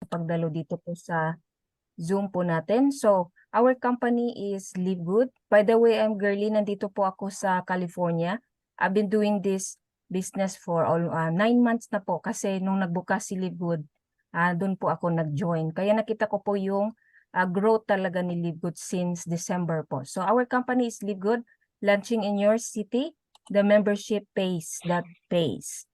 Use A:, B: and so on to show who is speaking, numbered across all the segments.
A: pagdalo dito po sa Zoom po natin. So, our company is Live Good. By the way, I'm Girly. Nandito po ako sa California. I've been doing this business for 9 months na po kasi nung nagbukas si Live Good, doon po ako nag-join. Kaya nakita ko po yung growth talaga ni Live Good since December po. So, our company is Live Good, launching in your city, the membership pays that pays.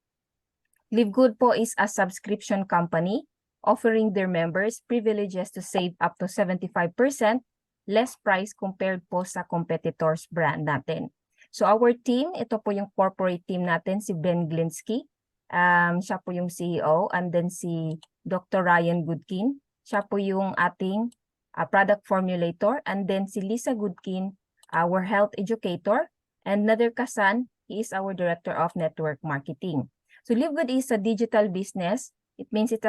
A: Live Good po is a subscription company offering their members privileges to save up to 75% less price compared po sa competitors brand natin. So our team, ito po yung corporate team natin, si Ben Glinsky. Siya po yung CEO, and then si Dr. Ryan Goodkin. Siya po yung ating product formulator, and then si Lisa Goodkin, our health educator, and Nader Kasan, he is our director of network marketing. So Live Good is a digital business. It means it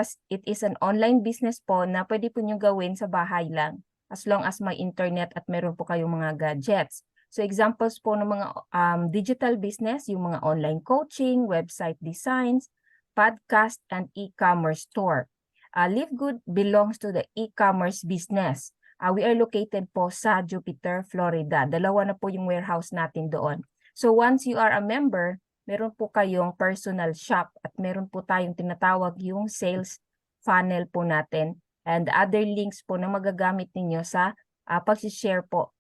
A: is an online business po na pwede po nyo gawin sa bahay lang as long as may internet at meron po kayong mga gadgets. So examples po ng mga digital business, yung mga online coaching, website designs, podcast, and e-commerce store. Live Good belongs to the e-commerce business. We are located po sa Jupiter, Florida. Dalawa na po yung warehouse natin doon. So once you are a member, meron po kayong personal shop at meron po tayong tinatawag yung sales funnel po natin and other links po na magagamit ninyo sa pag-share po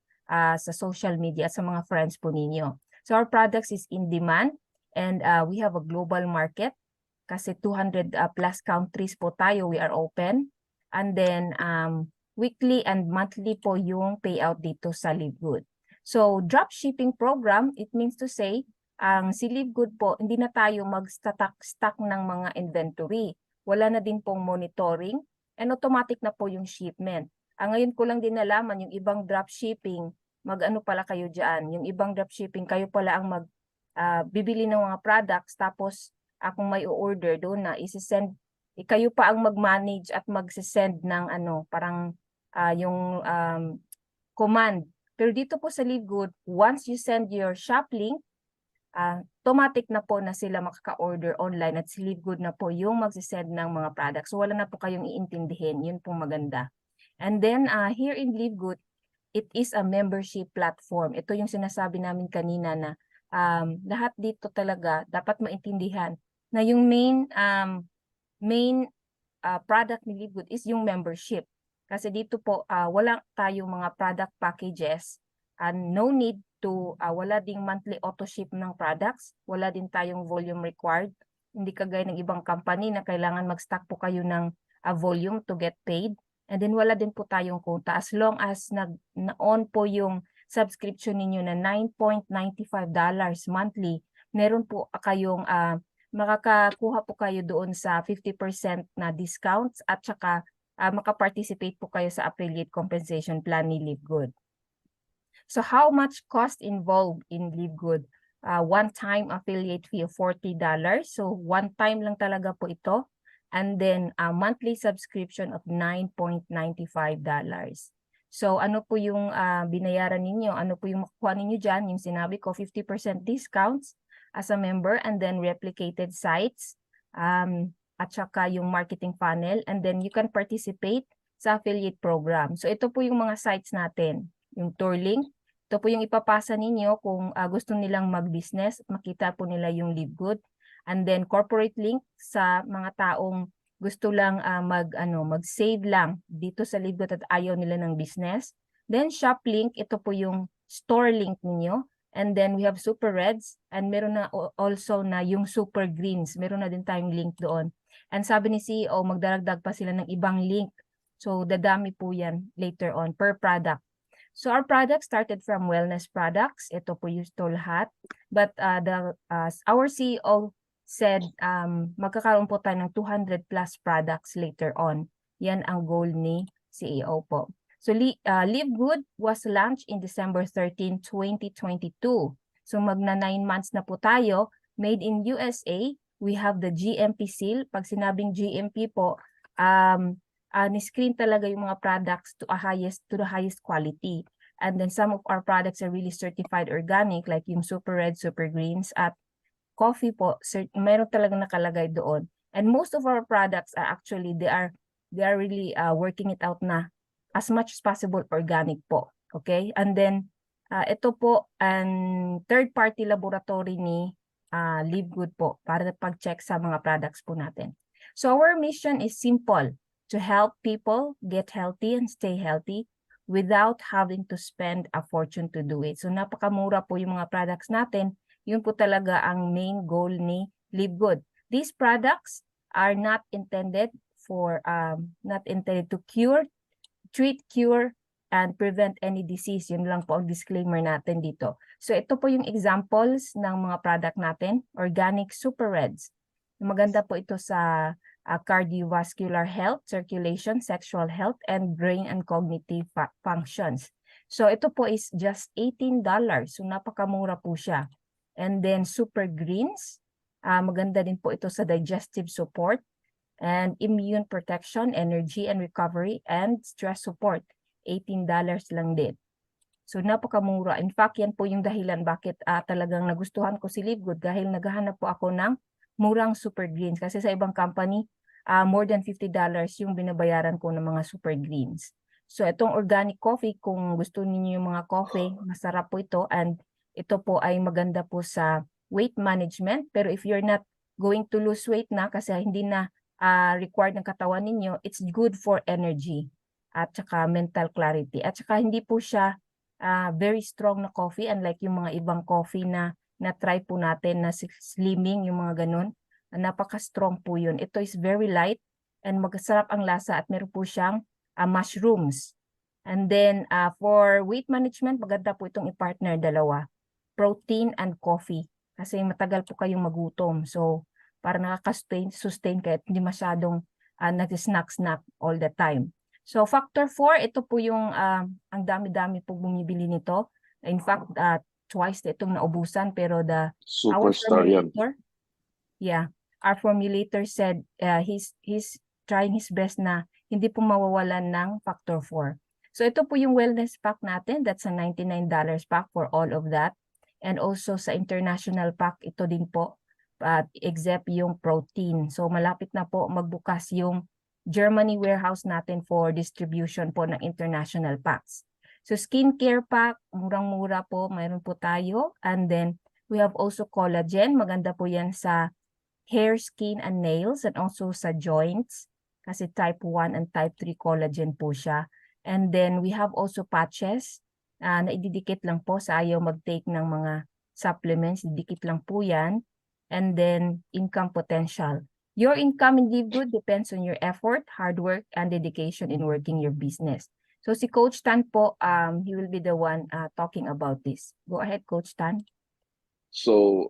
A: sa social media at sa mga friends po ninyo. So our products is in demand and we have a global market kasi 200 plus countries po tayo, we are open. And then weekly and monthly po yung payout dito sa Live Good. So drop shipping program, it means to say, ang si Live Good po, hindi na tayo mag-stock ng mga inventory. Wala na din pong monitoring and automatic na po yung shipment. Ngayon ko lang din nalaman yung ibang dropshipping, mag-ano pala kayo dyan. Yung ibang dropshipping, kayo pala ang bibili ng mga products tapos kung may order doon na isi-send, kayo pa ang mag-manage at mag-send ng parang yung command. Pero dito po sa Live Good, once you send your shop link, automatic na po na sila makaka-order online at si Live Good na po yung magsisend ng mga products. So wala na po kayong iintindihin. Yun pong maganda. And then here in Live Good, it is a membership platform. Ito yung sinasabi namin kanina na lahat dito talaga dapat maintindihan na yung main product ni Live Good is yung membership. Kasi dito po wala tayong mga product packages and no need to wala ding monthly auto ship ng products, wala din tayong volume required. Hindi kagaya ng ibang company na kailangan mag-stock po kayo ng volume to get paid. And then wala din po tayong quota as long as na-on po yung subscription ninyo na $9.95 monthly, meron po kayong makakakuha po kayo doon sa 50% na discounts at saka makaparticipate po kayo sa affiliate compensation plan ni Live Good. So how much cost involved in Live Good? One-time affiliate fee of $40. So one time lang talaga po ito. And then a monthly subscription of $9.95. So ano po yung binayaran ninyo? Ano po yung makukuha ninyo dyan? Yung sinabi ko, 50% discounts as a member and then replicated sites at saka yung marketing funnel. And then you can participate sa affiliate program. So ito po yung mga sites natin. Yung tour link. Ito po yung ipapasa ninyo kung gusto nilang mag-business at makita po nila yung Live Good. And then corporate link sa mga taong gusto lang mag-save lang dito sa Live Good at ayaw nila ng business. Then shop link, ito po yung store link ninyo. And then we have Super Reds and meron na also na yung Super Greens. Meron na din tayong link doon. And sabi ni CEO, magdaragdag pa sila ng ibang link. So dadami po yan later on per product. So our product started from wellness products. Ito po yung lahat. But our CEO said magkakaroon po tayo ng 200 plus products later on. Yan ang goal ni CEO po. So Live Good was launched in December 13, 2022. So magna 9 months na po tayo. Made in USA. We have the GMP seal. Pag sinabing GMP po, ni-screen talaga yung mga products to the highest quality. And then some of our products are really certified organic like yung Super Red, Super Greens at coffee po. Meron talaga nakalagay doon. And most of our products are actually, they are they are really working it out na as much as possible organic po. Okay? And then, ito po ang third-party laboratory ni Live Good po para pag-check sa mga products po natin. So our mission is simple, to help people get healthy and stay healthy without having to spend a fortune to do it. So napakamura po yung mga products natin. Yun po talaga ang main goal ni Live Good. These products are not intended to treat, cure, and prevent any disease. Yun lang po ang disclaimer natin dito. So ito po yung examples ng mga product natin. Organic Super Reds. Maganda po ito sa cardiovascular health, circulation, sexual health, and brain and cognitive functions. So ito po is just $18. So napakamura po siya. And then Super Greens. Maganda din po ito sa digestive support and immune protection, energy and recovery, and stress support. $18 lang din. So napakamura. In fact, yan po yung dahilan bakit talagang nagustuhan ko si Live Good dahil naghahanap po ako ng murang Super Greens. Kasi sa ibang company, more than $50 yung binabayaran ko ng mga Super Greens. So itong organic coffee, kung gusto niyo yung mga coffee, masarap po ito. And ito po ay maganda po sa weight management. Pero if you're not going to lose weight na kasi hindi na required ng katawan ninyo, it's good for energy at saka mental clarity. At saka hindi po siya very strong na coffee, unlike yung mga ibang coffee na na-try po natin na slimming, yung mga ganun. Napaka-strong po yun. Ito is very light and masarap ang lasa at meron po siyang mushrooms. And then for weight management, maganda po itong i-partner dalawa. Protein and coffee. Kasi matagal po kayong magutom. So, para nakaka-sustain kayo at hindi masyadong nag-snack-snack all the time. So factor 4, ito po yung ang dami-dami po bumibili nito. In fact, twice na itong naubusan pero our
B: Superstar yan.
A: our formulator said he's trying his best na hindi po mawawalan ng factor 4. So ito po yung wellness pack natin. That's a $99 pack for all of that. And also sa international pack, ito din po except yung protein. So malapit na po magbukas yung Germany warehouse natin for distribution po ng international packs. So skincare pack, murang-mura po, mayroon po tayo. And then we have also collagen. Maganda po yan sa hair, skin, and nails, and also sa joints. Kasi type 1 and type 3 collagen po siya. And then we have also patches na ididikit lang po sa ayaw mag-take ng mga supplements. Ididikit lang po yan. And then income potential. Your income in Live Good depends on your effort, hard work, and dedication in working your business. So si Coach Tan po, he will be the one talking about this. Go ahead, Coach Tan.
B: So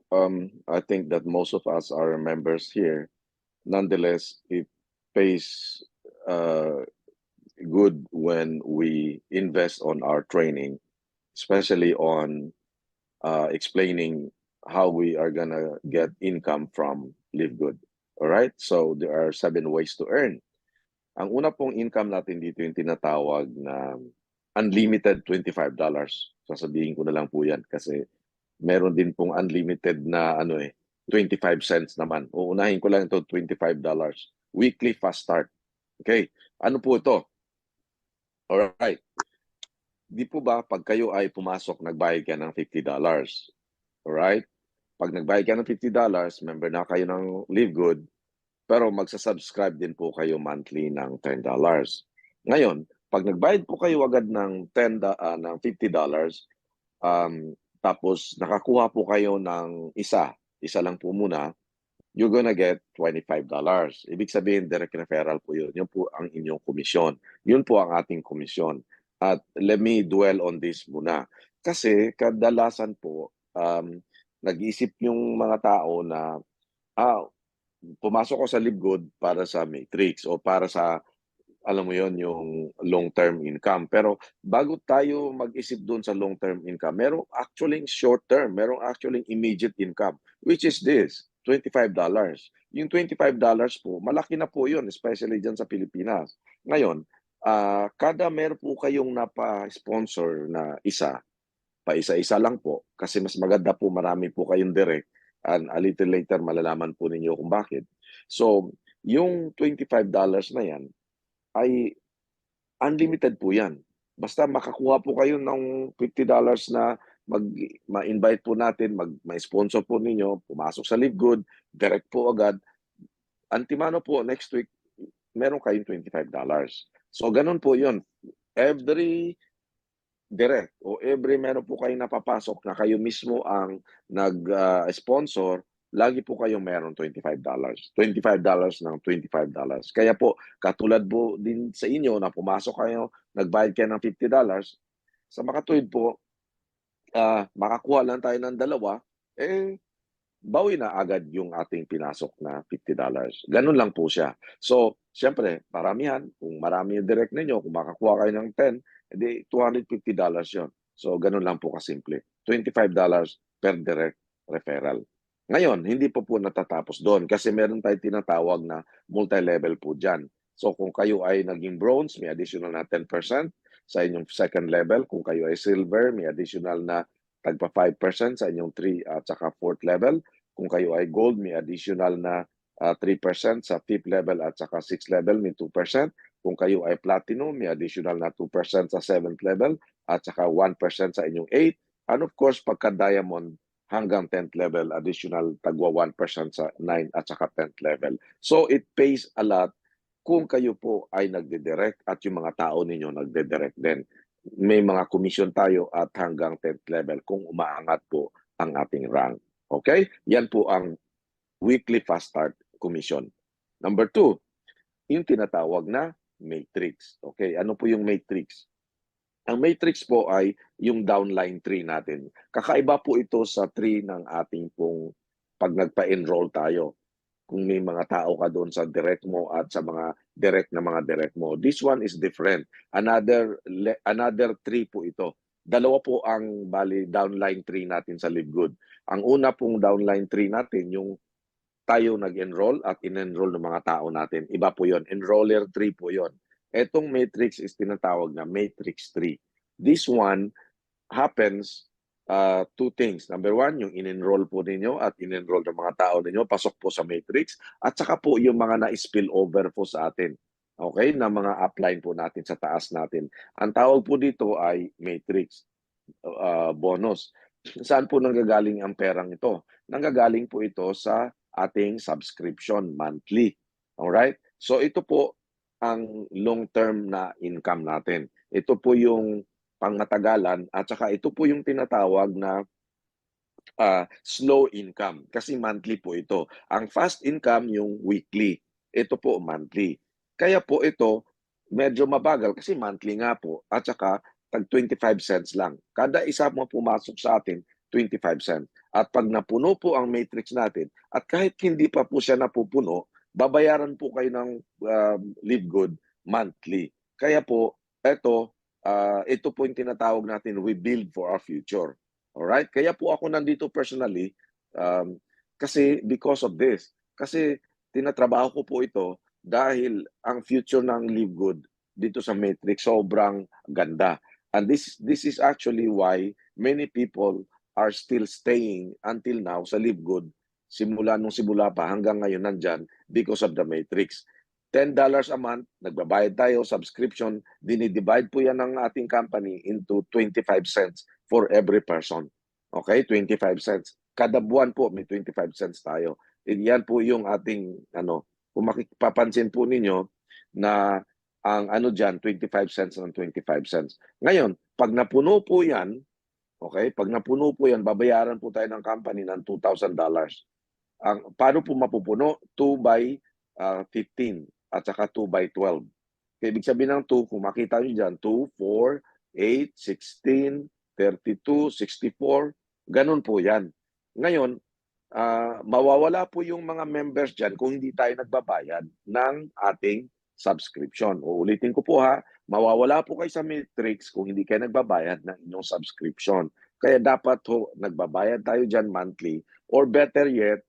B: I think that most of us are members here. Nonetheless, it pays good when we invest on our training, especially on explaining how we are gonna get income from Live Good. All right? So there are 7 ways to earn. Ang una pong income natin dito yung tinatawag na unlimited $25. Sasabihin ko na lang po yan kasi meron din pong unlimited na 25 cents naman. Uunahin ko lang ito, $25. Weekly fast start. Okay? Ano po ito? All right. Di po ba pag kayo ay pumasok, nagbayad ka ng $50? All right? Pag nagbayad ka ng $50, member na kayo ng Live Good, pero magsasubscribe din po kayo monthly ng $10. Ngayon, pag nagbayad po kayo agad ng $50, tapos nakakuha po kayo ng isa lang po muna, you're gonna get $25. Ibig sabihin, direct referral po yun. Yun po ang inyong komisyon. Yun po ang ating komisyon. At let me dwell on this muna. Kasi kadalasan po, nag-iisip yung mga tao na pumasok ko sa Live Good para sa matrix o para sa, alam mo yon, yung long-term income. Pero bago tayo mag-isip doon sa long-term income, merong actually short-term, merong actually immediate income, which is this, $25. Yung $25 po, malaki na po yun, especially dyan sa Pilipinas. Ngayon, kada meron po kayong napa-sponsor na isa, pa-isa-isa lang po, kasi mas maganda po, marami po kayong direct, and a little later malalaman po ninyo kung bakit. So, yung $25 na yan, ay unlimited po yan. Basta makakuha po kayo ng $50 na ma-invite po natin, ma-sponsor po ninyo, pumasok sa Live Good, direct po agad. Antimano po, next week, meron kayong $25. So, ganun po yun. Every direct o every meron po kayong napapasok na kayo mismo ang nag-sponsor, lagi po kayong meron $25. $25 ng $25. Kaya po, katulad po din sa inyo na pumasok kayo, nagbayad kayo ng $50, sa makatuwid po, makakuha lang tayo ng dalawa, bawi na agad yung ating pinasok na $50. Ganun lang po siya. So, siyempre, paramihan. Kung marami yung direct ninyo, kung makakuha kayo ng 10, edi $250 yun. So, ganun lang po kasimple. $25 per direct referral. Ngayon, hindi po natatapos doon kasi meron tayong tinatawag na multi-level po dyan. So, kung kayo ay naging bronze, may additional na 10% sa inyong second level. Kung kayo ay silver, may additional na tagpa 5% sa inyong 3 at saka 4th level. Kung kayo ay gold, may additional na 3% sa 5th level at saka 6th level, may 2%. Kung kayo ay platinum, may additional na 2% sa 7th level at saka 1% sa inyong 8th. And of course, pagka diamond hanggang 10th level, additional tagwa 1% sa 9 at saka 10th level. So it pays a lot kung kayo po ay nagde-direct at yung mga tao ninyo nagde-direct din. May mga commission tayo at hanggang 10th level kung umaangat po ang ating rank. Okay? Yan po ang weekly fast start commission. Number 2, yung tinatawag na matrix. Okay? Ano po yung matrix? Ang matrix po ay yung downline tree natin. Kakaiba po ito sa tree ng ating pong pag nagpa-enroll tayo. Kung may mga tao ka doon sa direct mo at sa mga direct mo. This one is different. Another tree po ito. Dalawa po ang downline tree natin sa Live Good. Ang una pong downline tree natin, yung tayo nag-enroll at in-enroll ng mga tao natin. Iba po yon. Enroller tree po yon. Etong matrix is tinatawag na matrix tree. This one happens two things. Number one, yung in-enroll po ninyo at in-enroll ng mga tao ninyo, pasok po sa matrix. At saka po yung mga na-spill over po sa atin. Okay? Na mga upline po natin sa taas natin. Ang tawag po dito ay matrix bonus. Saan po nanggagaling ang perang ito? Nanggagaling po ito sa ating subscription monthly. Alright? So ito po ang long-term na income natin. Ito po yung pangmatagalan at saka ito po yung tinatawag na slow income kasi monthly po ito. Ang fast income yung weekly. Ito po monthly. Kaya po ito medyo mabagal kasi monthly nga po at saka tag 25 cents lang. Kada isa mo pumasok sa atin, 25 cents. At pag napuno po ang matrix natin at kahit hindi pa po siya napupuno, babayaran po kayo ng Live Good monthly. Kaya po ito po yung tinatawag natin, we build for our future. Alright? Kaya po ako nandito personally kasi because of this. Kasi tinatrabaho ko po ito dahil ang future ng Live Good dito sa Matrix sobrang ganda. And this is actually why many people are still staying until now sa Live Good simula pa hanggang ngayon nandyan because of the Matrix. $10 a month, nagbabayad tayo, subscription, dinidivide po yan ng ating company into 25 cents for every person. Okay, 25 cents. Kada buwan po may 25 cents tayo. Yan po yung ating kung makipapansin po ninyo na ang dyan 25 cents ng 25 cents. Ngayon, pag napuno po yan, okay, pag napuno po yan, babayaran po tayo ng company ng $2,000. Paano po mapupuno? 2 by 15 at saka 2 by 12. Kaya ibig sabihin ng 2, kung makita nyo dyan, 2, 4, 8, 16, 32, 64, ganun po yan. Ngayon, mawawala po yung mga members dyan kung hindi tayo nagbabayad ng ating subscription. Uulitin ko po ha, mawawala po kayo sa Matrix kung hindi kayo nagbabayad ng inyong subscription. Kaya dapat nagbabayad tayo dyan monthly or better yet,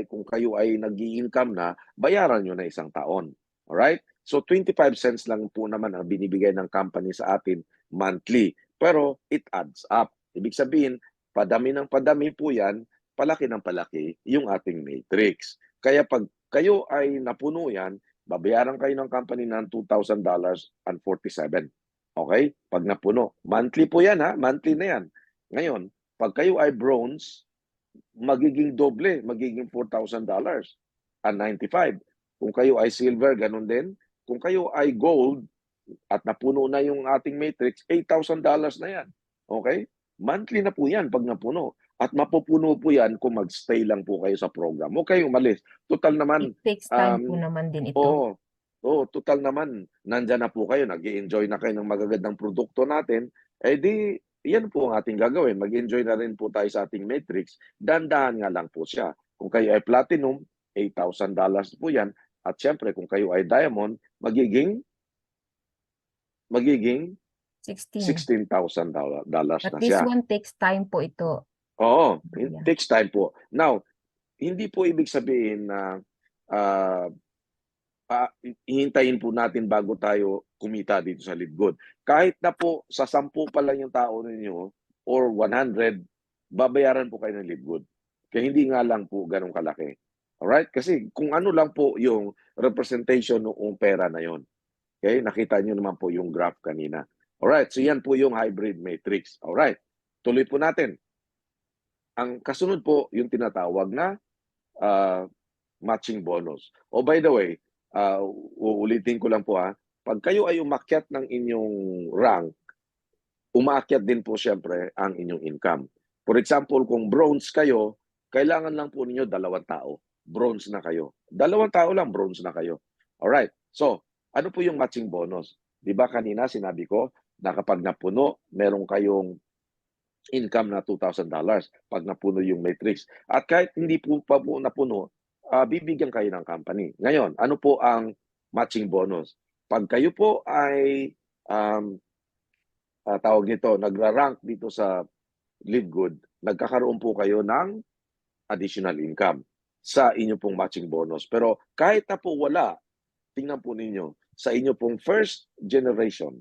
B: kung kayo ay nag-i-income na, bayaran nyo na isang taon. Alright? So 25 cents lang po naman ang binibigay ng company sa atin monthly. Pero it adds up. Ibig sabihin, padami ng padami po yan, palaki ng palaki yung ating matrix. Kaya pag kayo ay napuno yan, babayaran kayo ng company ng $2,000.47. Okay? Pag napuno. Monthly po yan ha. Monthly na yan. Ngayon, pag kayo ay bronze, magiging doble, magiging $4,000 and 95. Kung kayo ay silver, ganun din. Kung kayo ay gold at napuno na yung ating matrix, $8,000 na yan. Okay? Monthly na po yan pag napuno. At mapupuno po yan kung magstay lang po kayo sa program. Huwag kayong umalis. Total naman,
A: It takes time po
B: um,
A: naman din ito.
B: oo, total naman, nandyan na po kayo, nag-i-enjoy na kayo ng magagandang produkto natin, eh di, yan po ang ating gagawin. Mag-enjoy na rin po tayo sa ating matrix. Dandahan nga lang po siya. Kung kayo ay platinum, $8,000 po yan. At syempre, kung kayo ay diamond, magiging
A: 16.
B: $16,000
A: But
B: na
A: this
B: siya.
A: one takes time po ito.
B: Oo, it
A: Yeah.
B: takes time po. Now, hindi po ibig sabihin na ah, hihintayin po natin bago tayo kumita dito sa Libgood. Kahit na po sa 10 pa lang yung tao ninyo or 100, babayaran po kayo ng Libgood. Kaya hindi nga lang po ganun kalaki. Alright? Kasi kung ano lang po yung representation ng pera na yon. Okay? Nakita nyo naman po yung graph kanina. Alright? So yan po yung hybrid matrix. Alright? Tuloy po natin. Ang kasunod po yung tinatawag na ah, matching bonus. Oh, by the way, uulitin ko lang po pag kayo ay umakyat ng inyong rank, umaakyat din po siyempre ang inyong income. For example, kung bronze kayo, kailangan lang po ninyo 2 tao. Bronze na kayo. 2 tao lang, bronze na kayo. Alright. So, ano po yung matching bonus? Di ba kanina sinabi ko na kapag napuno, meron kayong income na $2,000 pag napuno yung matrix. At kahit hindi po pa po napuno, bibigyan kayo ng company. Ngayon, ano po ang matching bonus? Pag kayo po ay tawag nito, nagra-rank dito sa Livegood, nagkakaroon po kayo ng additional income sa inyo pong matching bonus. Pero kahit na po wala, tingnan po ninyo, sa inyo pong first generation,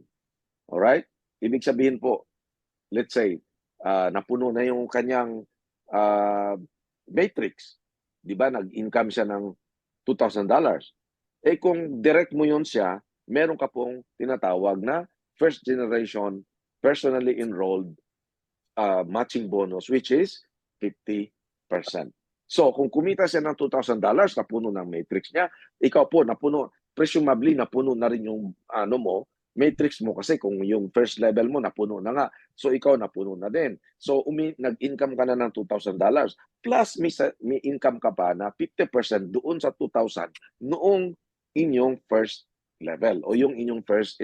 B: alright? Ibig sabihin po, let's say, napuno na yung kanyang matrix. Di ba? Nag-income siya ng $2,000. Eh kung direct mo yun siya, meron ka pong tinatawag na first generation personally enrolled matching bonus, which is 50%. So kung kumita siya ng $2,000, napuno ng matrix niya, ikaw po napuno, presumably napuno na rin yung matrix mo kasi kung yung first level mo napuno na nga. So ikaw napuno na din. So nag-income ka na ng $2,000 plus may income ka pa na 50% doon sa 2,000 noong inyong first level o yung inyong first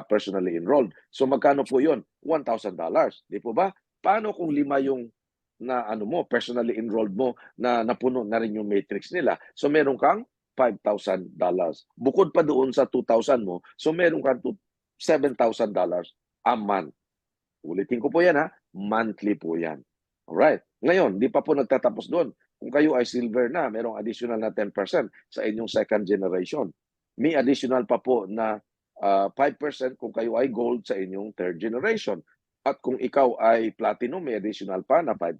B: personally enrolled. So magkano po yun? $1,000. Di po ba? Paano kung 5 yung na personally enrolled mo na napuno na rin yung matrix nila? So meron kang $5,000. Bukod pa doon sa 2,000 mo, so meron kang $7,000 a month. Ulitin ko po yan monthly po yan. Alright. Ngayon, di pa po nagtatapos doon. Kung kayo ay silver na, merong additional na 10% sa inyong second generation. May additional pa po na 5% kung kayo ay gold sa inyong third generation. At kung ikaw ay platinum, may additional pa na 5%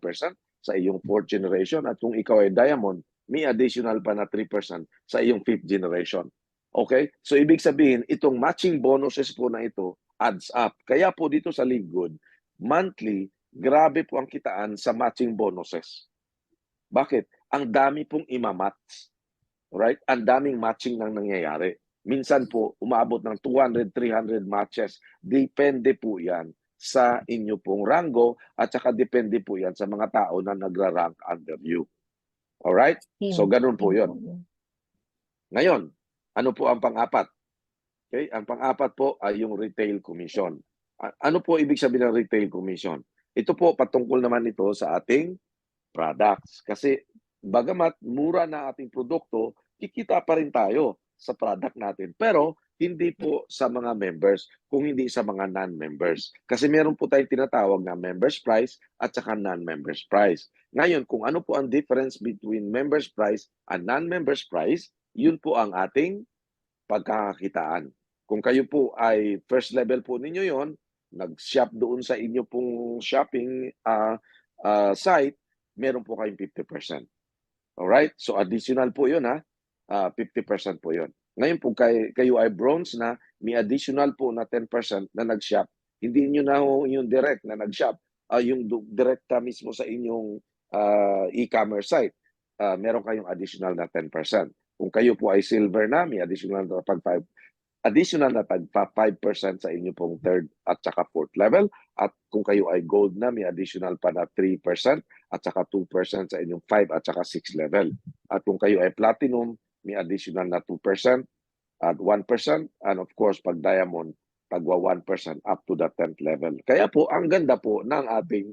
B: sa iyong fourth generation. At kung ikaw ay diamond, may additional pa na 3% sa iyong fifth generation. Okay? So ibig sabihin, itong matching bonuses po na ito adds up. Kaya po dito sa Livegood, monthly, grabe po ang kitaan sa matching bonuses. Bakit? Ang dami pong imamatch. Right? Ang daming matching nang nangyayari. Minsan po, umaabot ng 200, 300 matches. Depende po yan sa inyo pong rango at saka depende po yan sa mga tao na nagra-rank under you. Alright? So, ganun po yun. Ngayon, ano po ang pang-apat? Okay? Ang pang-apat po ay yung retail commission. Ano po ibig sabihin ng retail commission? Ito po, patungkol naman ito sa ating products. Kasi bagamat mura na ating produkto, kikita pa rin tayo sa product natin. Pero hindi po sa mga members, kung hindi sa mga non-members. Kasi meron po tayong tinatawag na members price at saka non-members price. Ngayon, kung ano po ang difference between members price and non-members price, yun po ang ating pagkakakitaan. Kung kayo po ay first level po ninyo yon, nag-shop doon sa inyo pong shopping site, meron po kayong 50%. Alright? So additional po yun 50% po yun. Ngayon po kayo ay bronze na, may additional po na 10% na nag-shop. Hindi nyo na ho yung direct na nag-shop, yung direkta mismo sa inyong e-commerce site. Meron kayong additional na 10%. Kung kayo po ay silver na, may additional na tag 5% sa inyo pong third at saka fourth level. At kung kayo ay gold na, may additional pa na 3% at saka 2% sa inyong 5 at saka 6 level. At kung kayo ay platinum, may additional na 2% at 1%. And of course, pag diamond, pagwa 1% up to the 10th level. Kaya po, ang ganda po ng ating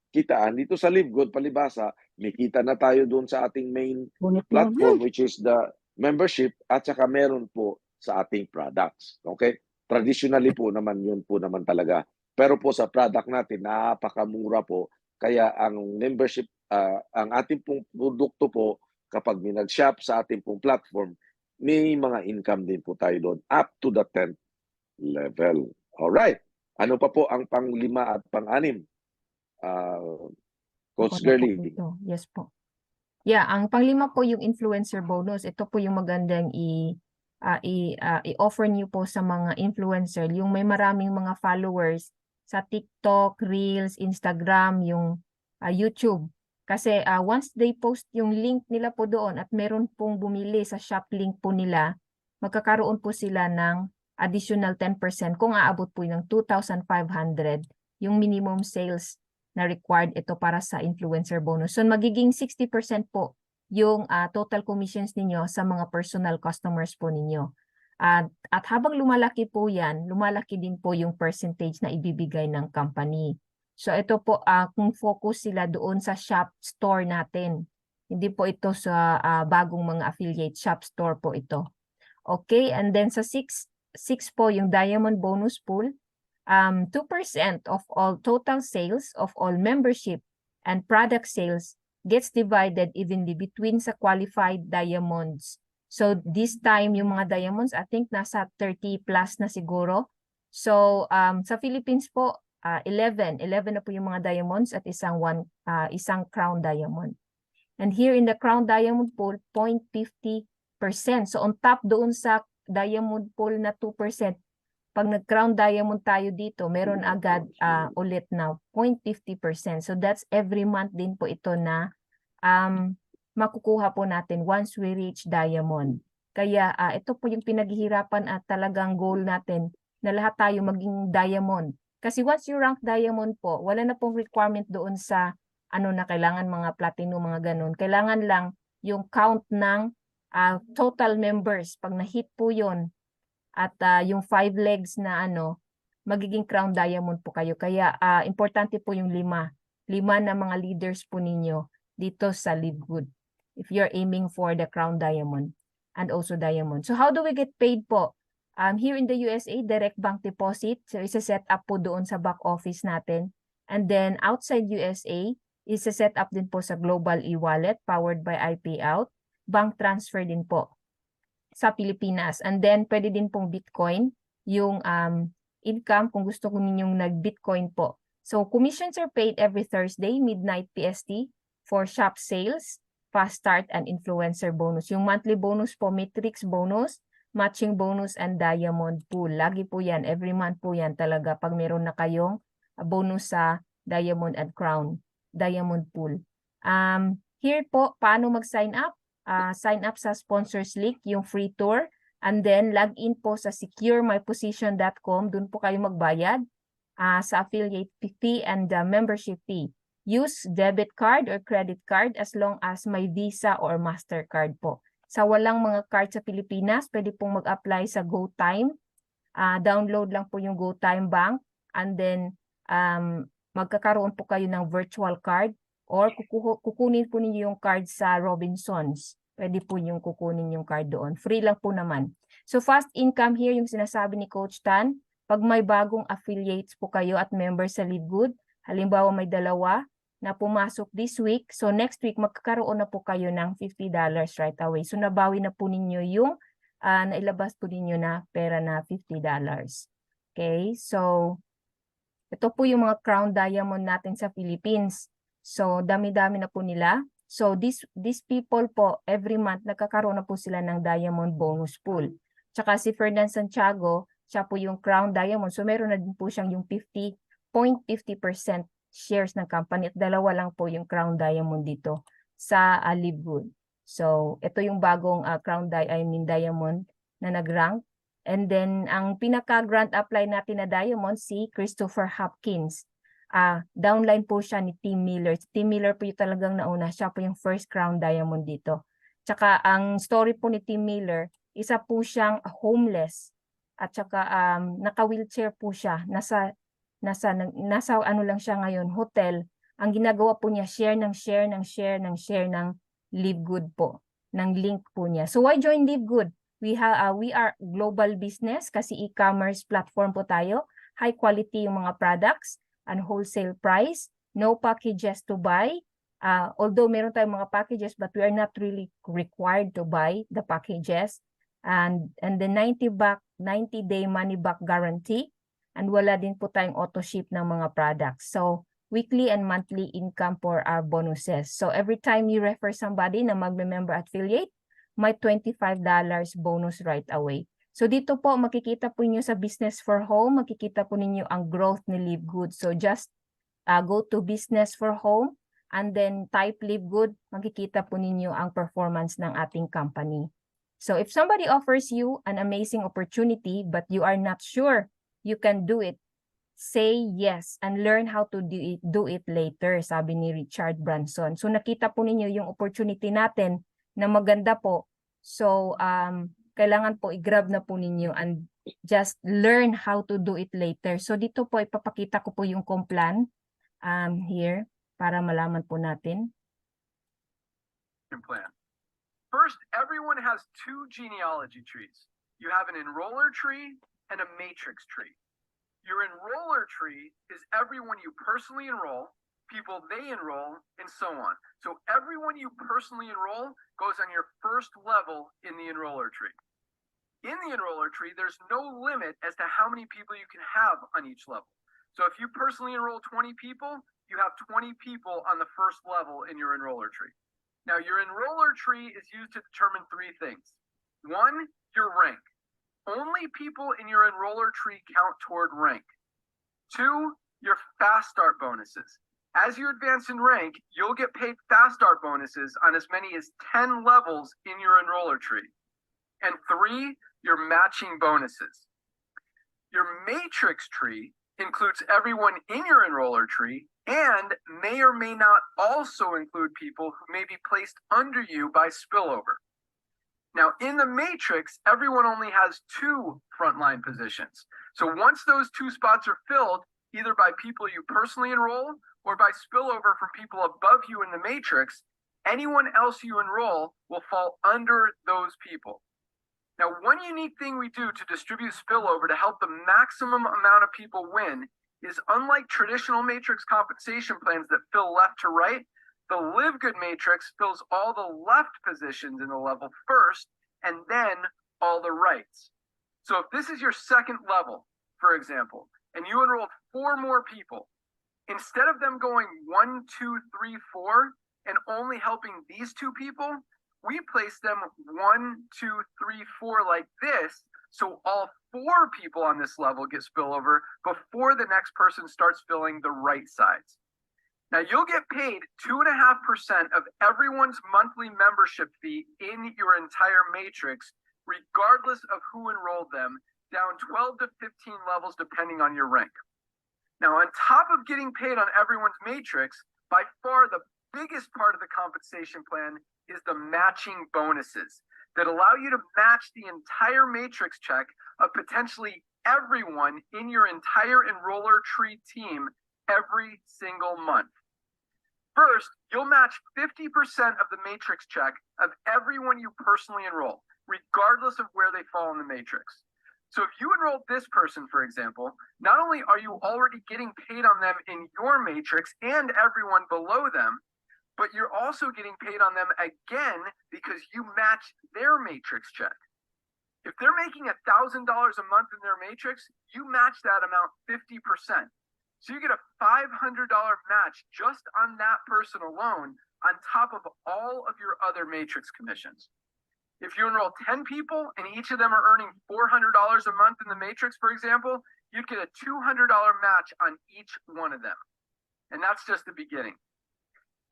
B: kitaan dito sa Live Good, palibasa, may kita na tayo doon sa ating main platform, which is the membership, at saka meron po sa ating products. Okay? Traditionally po naman, yun po naman talaga. Pero po sa product natin, napakamura po. Kaya ang membership, ang ating pong produkto po, kapag may nag-shop sa ating pong platform, may mga income din po tayo doon up to the 10th level. Alright. Ano pa po ang pang-5 at pang-6? Coach
A: Ako na po
B: Girlie.
A: ito. Yes po. Yeah, ang pang-5 po yung influencer bonus. Ito po yung magandang i-offer niyo po sa mga influencer, yung may maraming mga followers sa TikTok, Reels, Instagram, yung YouTube. Kasi once they post yung link nila po doon at meron pong bumili sa shop link po nila, magkakaroon po sila ng additional 10% kung aabot po ng 2,500 yung minimum sales na required ito para sa influencer bonus. So magiging 60% po yung total commissions ninyo sa mga personal customers po ninyo. At habang lumalaki po yan, lumalaki din po yung percentage na ibibigay ng company. So ito po, kung focus sila doon sa shop store natin. Hindi po ito sa bagong mga affiliate shop store po ito. Okay, and then sa 6 po yung diamond bonus pool. 2% of all total sales of all membership and product sales gets divided evenly between sa qualified diamonds. So this time, yung mga diamonds, I think nasa 30 plus na siguro. So sa Philippines po, 11 na po yung mga diamonds at isang crown diamond. And here in the crown diamond pool, 0.50%. So on top doon sa diamond pool na 2%, pag nag-crown diamond tayo dito, meron agad ulit na 0.50%. So that's every month din po ito na makukuha po natin once we reach diamond. Kaya ito po yung pinaghihirapan at talagang goal natin na lahat tayo maging diamond. Kasi once you rank diamond po, wala na pong requirement doon sa na kailangan mga platinum, mga ganun. Kailangan lang yung count ng total members. Pag na-hit po yon at yung 5 legs na magiging crown diamond po kayo. Kaya importante po yung 5 na mga leaders po ninyo dito sa Live Good if you're aiming for the crown diamond and also diamond. So how do we get paid po? Here in the USA, direct bank deposit. So isa-set up po doon sa back office natin. And then outside USA, isa-set up din po sa global e-wallet powered by iPayout. Bank transfer din po sa Pilipinas. And then, pwede din pong Bitcoin, yung income kung gusto ko ninyong nag-Bitcoin po. So, commissions are paid every Thursday, midnight PST, for shop sales, fast start, and influencer bonus. Yung monthly bonus po, matrix bonus, matching bonus, and diamond pool. Lagi po yan, every month po yan talaga pag meron na kayong bonus sa diamond and crown, diamond pool. Here po, paano mag-sign up? Sign up sa sponsors link, yung free tour, and then log in po sa securemyposition.com. Doon po kayo magbayad sa affiliate fee and membership fee. Use debit card or credit card as long as may Visa or MasterCard po. Sa walang mga card sa Pilipinas, pwede pong mag-apply sa GoTime. Download lang po yung GoTime Bank, and then magkakaroon po kayo ng virtual card, or kukunin po ninyo yung card sa Robinsons. Pwede po yung kukunin yung card doon. Free lang po naman. So fast income here, yung sinasabi ni Coach Tan, pag may bagong affiliates po kayo at members sa Live Good, halimbawa may 2 na pumasok this week, so next week magkakaroon na po kayo ng $50 right away. So nabawi na po ninyo yung nailabas po ninyo na pera na $50. Okay, so ito po yung mga crown diamond natin sa Philippines. So, dami-dami na po nila. So these people po, every month nagkakaroon na po sila ng diamond bonus pool. Tsaka si Ferdinand Santiago, siya po yung crown diamond. So meron na din po siyang yung 50.50% shares ng company at dalawa lang po yung crown diamond dito sa Live Good. So ito yung bagong diamond na nag-rank. And then ang pinaka-grant apply natin na diamond si Christopher Hopkins. Downline po siya ni Tim Miller. Tim Miller po yung talagang nauna. Siya po yung first crown diamond dito. Tsaka ang story po ni Tim Miller, isa po siyang homeless. At tsaka naka-wheelchair po siya. Nasa ano lang siya ngayon, hotel. Ang ginagawa po niya, share ng Live Good po. Ng link po niya. So why join Live Good? We are global business kasi e-commerce platform po tayo. High quality yung mga products and wholesale price, no packages to buy. Although meron tayong mga packages, but we are not really required to buy the packages. And the 90-day money back guarantee. And wala din po tayong auto ship ng mga products. So weekly and monthly income for our bonuses. So every time you refer somebody na magme-member affiliate, may $25 bonus right away. So dito po makikita po niyo sa Business for Home, makikita po ninyo ang growth ni Live Good. So just go to Business for Home and then type Live Good, makikita po ninyo ang performance ng ating company. So if somebody offers you an amazing opportunity but you are not sure you can do it, say yes and learn how to do it later, sabi ni Richard Branson. So nakita po ninyo yung opportunity natin na maganda po. So kailangan po i-grab na po ninyo and just learn how to do it later. So dito po ipapakita ko po yung complan here para malaman po natin.
C: Plan. First, everyone has two genealogy trees. You have an enroller tree and a matrix tree. Your enroller tree is everyone you personally enroll, people they enroll, and so on. So everyone you personally enroll goes on your first level in the enroller tree. In the enroller tree, there's no limit as to how many people you can have on each level. So if you personally enroll 20 people, you have 20 people on the first level in your enroller tree. Now, your enroller tree is used to determine three things. One, your rank. Only people in your enroller tree count toward rank. Two, your fast start bonuses. As you advance in rank, you'll get paid fast start bonuses on as many as 10 levels in your enroller tree. And three, your matching bonuses. Your matrix tree includes everyone in your enroller tree and may or may not also include people who may be placed under you by spillover. Now, in the matrix, everyone only has two frontline positions. So once those two spots are filled, either by people you personally enroll or by spillover from people above you in the matrix, anyone else you enroll will fall under those people. Now, one unique thing we do to distribute spillover to help the maximum amount of people win is, unlike traditional matrix compensation plans that fill left to right, the Live Good matrix fills all the left positions in the level first and then all the rights. So if this is your second level, for example, and you enrolled 4 more people, instead of them going 1, 2, 3, 4 and only helping these 2 people, we place them 1, 2, 3, 4 like this, so all 4 people on this level get spillover before the next person starts filling the right sides. Now, you'll get paid 2.5% of everyone's monthly membership fee in your entire matrix, regardless of who enrolled them, down 12 to 15 levels depending on your rank. Now, on top of getting paid on everyone's matrix, by far the biggest part of the compensation plan is the matching bonuses that allow you to match the entire matrix check of potentially everyone in your entire enroller tree team every single month. First, you'll match 50% of the matrix check of everyone you personally enroll, regardless of where they fall in the matrix. So if you enrolled this person, for example, not only are you already getting paid on them in your matrix and everyone below them, but you're also getting paid on them again because you match their matrix check. If they're making $1,000 a month in their matrix, you match that amount 50%. So you get a $500 match just on that person alone on top of all of your other matrix commissions. If you enroll 10 people and each of them are earning $400 a month in the matrix, for example, you'd get a $200 match on each one of them. And that's just the beginning.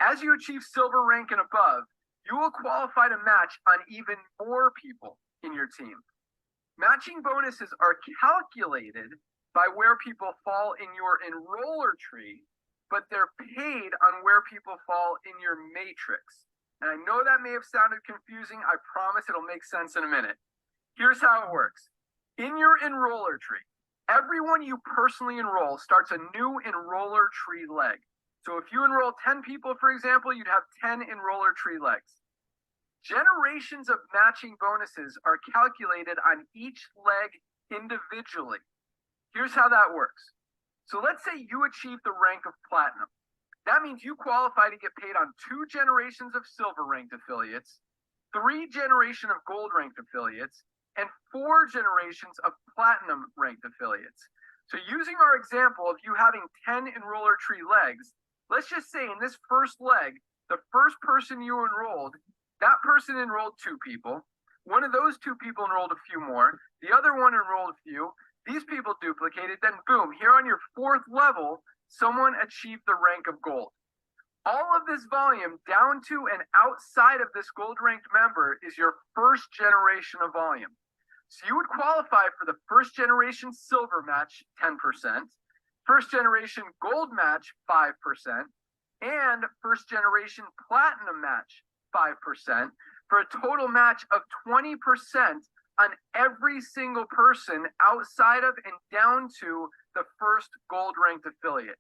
C: As you achieve silver rank and above, you will qualify to match on even more people in your team. Matching bonuses are calculated by where people fall in your enroller tree, but they're paid on where people fall in your matrix. And I know that may have sounded confusing. I promise it'll make sense in a minute. Here's how it works. In your enroller tree, everyone you personally enroll starts a new enroller tree leg. So if you enroll 10 people, for example, you'd have 10 enroller tree legs. Generations of matching bonuses are calculated on each leg individually. Here's how that works. So let's say you achieve the rank of platinum. That means you qualify to get paid on 2 generations of silver ranked affiliates, 3 generations of gold ranked affiliates, and 4 generations of platinum ranked affiliates. So using our example of you having 10 enroller tree legs, let's just say in this first leg, the first person you enrolled, that person enrolled 2 people. One of those 2 people enrolled a few more. The other one enrolled a few. These people duplicated. Then boom, here on your 4th level, someone achieved the rank of gold. All of this volume down to and outside of this gold ranked member is your first generation of volume. So you would qualify for the first generation silver match 10%, first generation gold match 5%, and first generation platinum match 5%, for a total match of 20% on every single person outside of and down to the first gold ranked affiliate.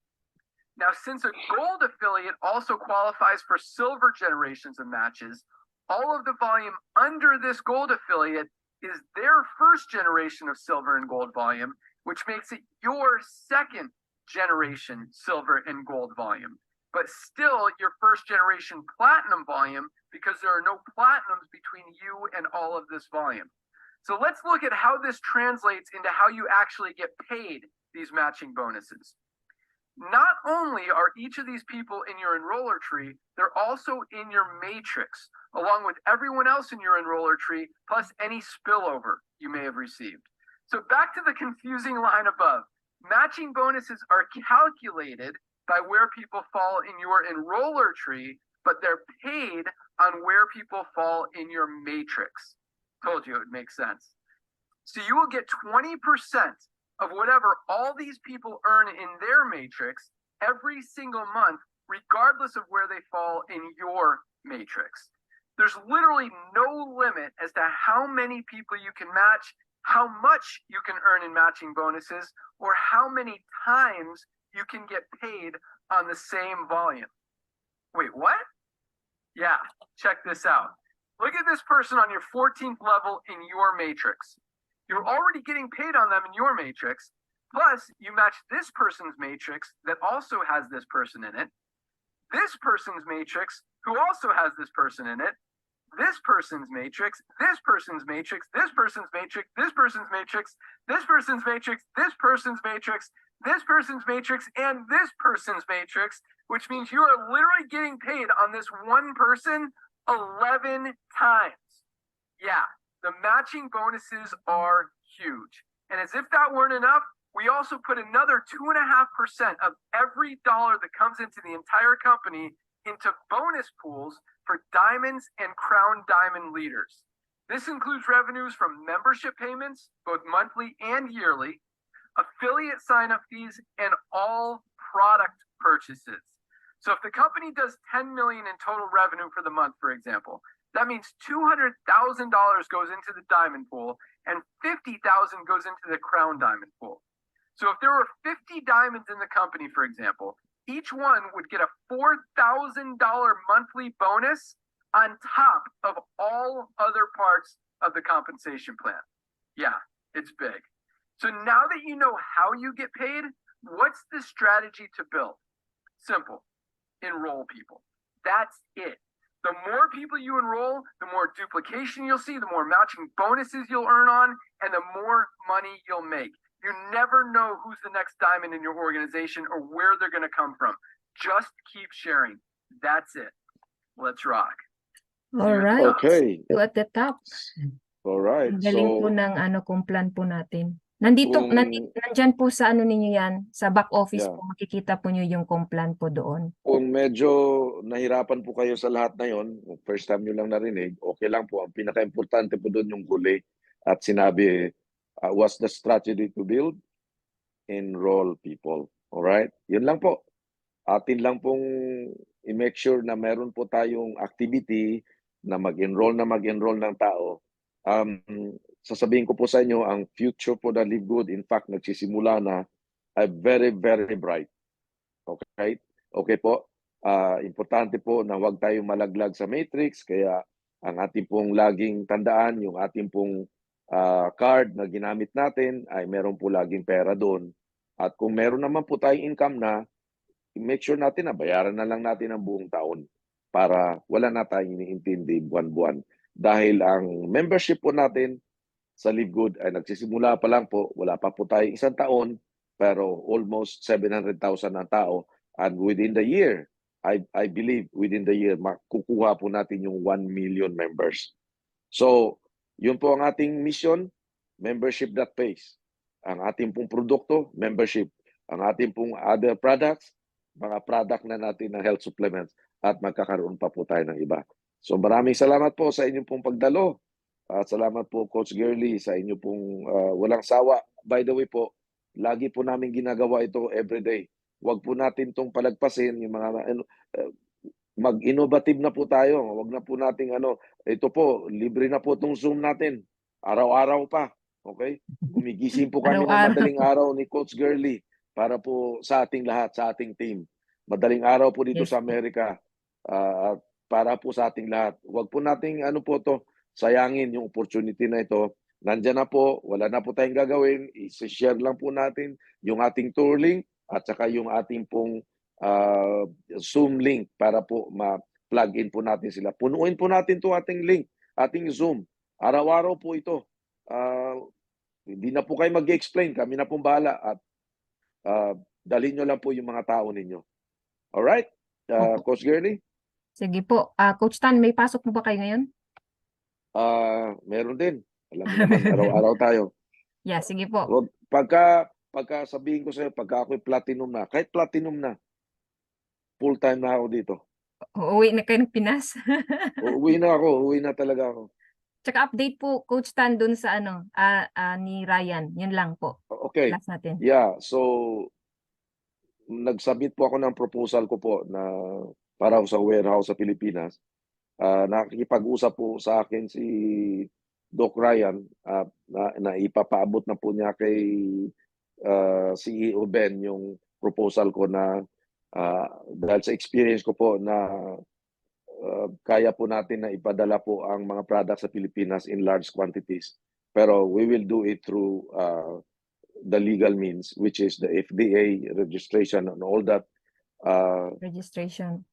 C: Now, since a gold affiliate also qualifies for silver generations of matches, all of the volume under this gold affiliate is their first generation of silver and gold volume, which makes it your second generation silver and gold volume, but still your first generation platinum volume because there are no platinums between you and all of this volume. So let's look at how this translates into how you actually get paid these matching bonuses. Not only are each of these people in your enroller tree, they're also in your matrix, along with everyone else in your enroller tree, plus any spillover you may have received. So back to the confusing line above. Matching bonuses are calculated by where people fall in your enroller tree, but they're paid on where people fall in your matrix. Told you it makes sense. So you will get 20% of whatever all these people earn in their matrix every single month, regardless of where they fall in your matrix. There's literally no limit as to how many people you can match, how much you can earn in matching bonuses, or how many times you can get paid on the same volume. Wait, what? Yeah, check this out. Look at this person on your 14th level in your matrix. You're already getting paid on them in your matrix. Plus, you match this person's matrix that also has this person in it. This person's matrix, who also has this person in it. This person's matrix, this person's matrix, this person's matrix, this person's matrix, this person's matrix, this person's matrix, this person's matrix, and this person's matrix, which means you are literally getting paid on this one person 11 times. Yeah, the matching bonuses are huge. And as if that weren't enough, we also put another 2.5% of every dollar that comes into the entire company into bonus pools for diamonds and crown diamond leaders. This includes revenues from membership payments, both monthly and yearly, affiliate sign-up fees, and all product purchases. So if the company does 10 million in total revenue for the month, for example, that means $200,000 goes into the diamond pool and $50,000 goes into the crown diamond pool. So if there were 50 diamonds in the company, for example, each one would get a $4,000 monthly bonus on top of all other parts of the compensation plan. Yeah, it's big. So now that you know how you get paid, what's the strategy to build? Simple. Enroll people. That's it. The more people you enroll, the more duplication you'll see, the more matching bonuses you'll earn on, and the more money you'll make. You never know who's the next diamond in your organization or where they're going to come from. Just keep sharing. That's it. Let's rock.
A: All right.
B: Okay.
A: So at the top.
B: All right.
A: Ang galing po
B: So,
A: ng kung plan po natin. Nandito,
B: kung
A: nandyan po sa ano ninyo yan, sa back office
B: Yeah.
A: po, makikita po nyo yung plan po doon.
B: kung medyo nahirapan po kayo sa lahat na yon, first time nyo lang narinig, okay lang po. Ang pinaka-importante po doon yung huli at sinabi, what's the strategy to build? Enroll people. Alright? Yun lang po. Atin lang pong i-make sure na meron po tayong activity na mag-enroll ng tao. Sasabihin ko po sa inyo, ang future po na Live Good, in fact, nagsisimula na, ay very, very bright. Okay? Okay po. Importante po na huwag tayong malaglag sa matrix, kaya ang ating pong laging tandaan, yung ating pong card na ginamit natin ay meron po laging pera doon. At kung meron naman po tayong income na, make sure natin na bayaran na lang natin ang buong taon para wala na tayong iniintindi buwan-buwan. Dahil ang membership po natin sa Live Good ay nagsisimula pa lang po, wala pa po tayong isang taon, pero almost 700,000 ang tao. And within the year, I believe within the year, makukuha po natin yung 1 million members. So, yun po ang ating mission, membership that pays. Ang ating pong produkto, membership. Ang ating pong other products, mga product na natin ng health supplements at magkakaroon pa po tayo ng iba. So maraming salamat po sa inyong pong pagdalo. At salamat po Coach Girly sa inyong pong walang sawa. By the way po, lagi po namin ginagawa ito everyday. Huwag po natin itong palagpasin yung mga mag-innovative na po tayo. Huwag na po nating ito po, libre na po itong Zoom natin. Araw-araw pa. Okay? Gumigising po kami ng
A: Araw-araw.
B: madaling araw ni Coach Girly para po sa ating lahat, sa ating team. Madaling araw po dito
A: Yes.
B: sa Amerika. Para po sa ating lahat. Huwag po nating sayangin yung opportunity na ito. Nandyan na po, wala na po tayong gagawin. I-share lang po natin yung ating tour link at saka yung ating pong Zoom link para po ma-plug in po natin sila. Punuin po natin to ating link, ating Zoom. Araw-araw po ito. Hindi na po kayo mag-explain. Kami na pong bahala at dalhin nyo lang po yung mga tao ninyo. Alright?
A: Opo.
B: Coach Girly?
A: Sige po. Coach Tan, may pasok mo ba kayo ngayon?
B: Meron din. Alam mo naman, araw-araw tayo.
A: Yeah, sige po.
B: Wag, pagka sabihin ko sa'yo, pagka ako'y platinum na, kahit platinum na, full-time na ako dito.
A: Uuwi na kayo ng Pinas.
B: Uwi na talaga ako.
A: Tsaka update po, Coach Tan, dun sa ni Ryan. Yun lang po.
B: Okay.
A: Last natin.
B: Yeah, so nag-submit po ako ng proposal ko po na para sa warehouse sa Pilipinas. Nakikipag-usap po sa akin si Doc Ryan na ipapaabot na po niya kay CEO Ben yung proposal ko na dahil sa experience ko po na kaya po natin na ipadala po ang mga products sa Pilipinas in large quantities. Pero we will do it through the legal means, which is the FDA registration and all that.
A: Registration.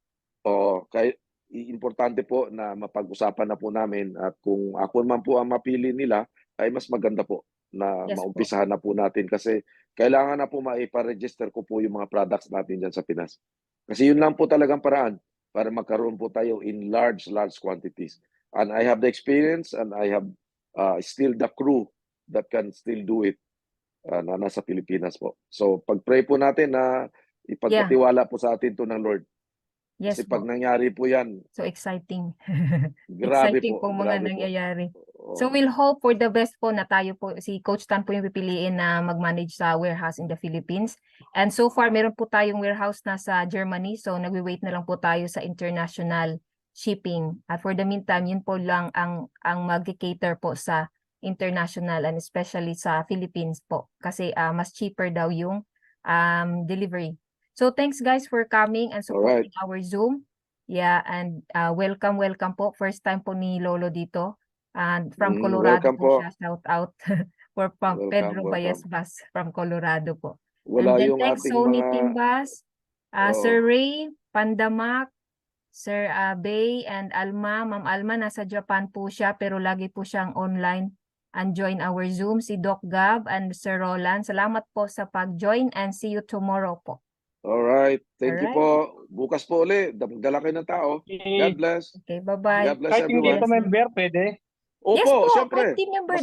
B: Kaya importante po na mapag-usapan na po namin at kung ako man po ang mapili nila, ay mas maganda po na
A: Yes po.
B: maumpisahan na po natin kasi kailangan na po maipa-register ko po yung mga products natin dyan sa Pinas. Kasi yun lang po talagang paraan para magkaroon po tayo in large quantities. And I have the experience and I have still the crew that can still do it na nasa Pilipinas po. So pag-pray po natin na ipagpatiwala po sa atin to ng Lord.
A: Yes
B: Kasi
A: po.
B: pag nangyari po yan,
A: So exciting.
B: grabe
A: Exciting po mga
B: grabe po.
A: nangyayari.
B: Oo.
A: So we'll hope for the best po na tayo po, si Coach Tan po yung pipiliin na mag-manage sa warehouse in the Philippines. And so far, meron po tayong warehouse na sa Germany. So nagwi-wait na lang po tayo sa international shipping. At for the meantime, yun po lang ang mag-cater po sa international and especially sa Philippines po. Kasi mas cheaper daw yung delivery. So thanks guys for coming and supporting our Zoom. Yeah, and welcome po. First time po ni Lolo dito. And from Colorado
B: welcome
A: po
B: po.
A: siya. Shout out for
B: Welcome,
A: Pedro
B: welcome.
A: Bayasbas from Colorado po.
B: Wala
A: And then
B: yung
A: thanks
B: ating
A: Sony
B: mga
A: Timbas,
B: Oo.
A: Sir Ray, Pandamak, Sir Bay, and Alma. Ma'am Alma, nasa Japan po siya pero lagi po siyang online and join our Zoom. Si Doc Gab and Sir Roland. Salamat po sa pag-join and see you tomorrow po.
B: Alright. Thank you
A: Alright.
B: po. bukas po ulit, magdala kayo ng tao. God bless.
A: Okay, bye-bye.
B: God bless
D: Kahit hindi
B: everyone.
D: ito member, pwede.
A: Yes
B: Opo,
A: po,
B: syempre.
A: kahit team member.
B: Mas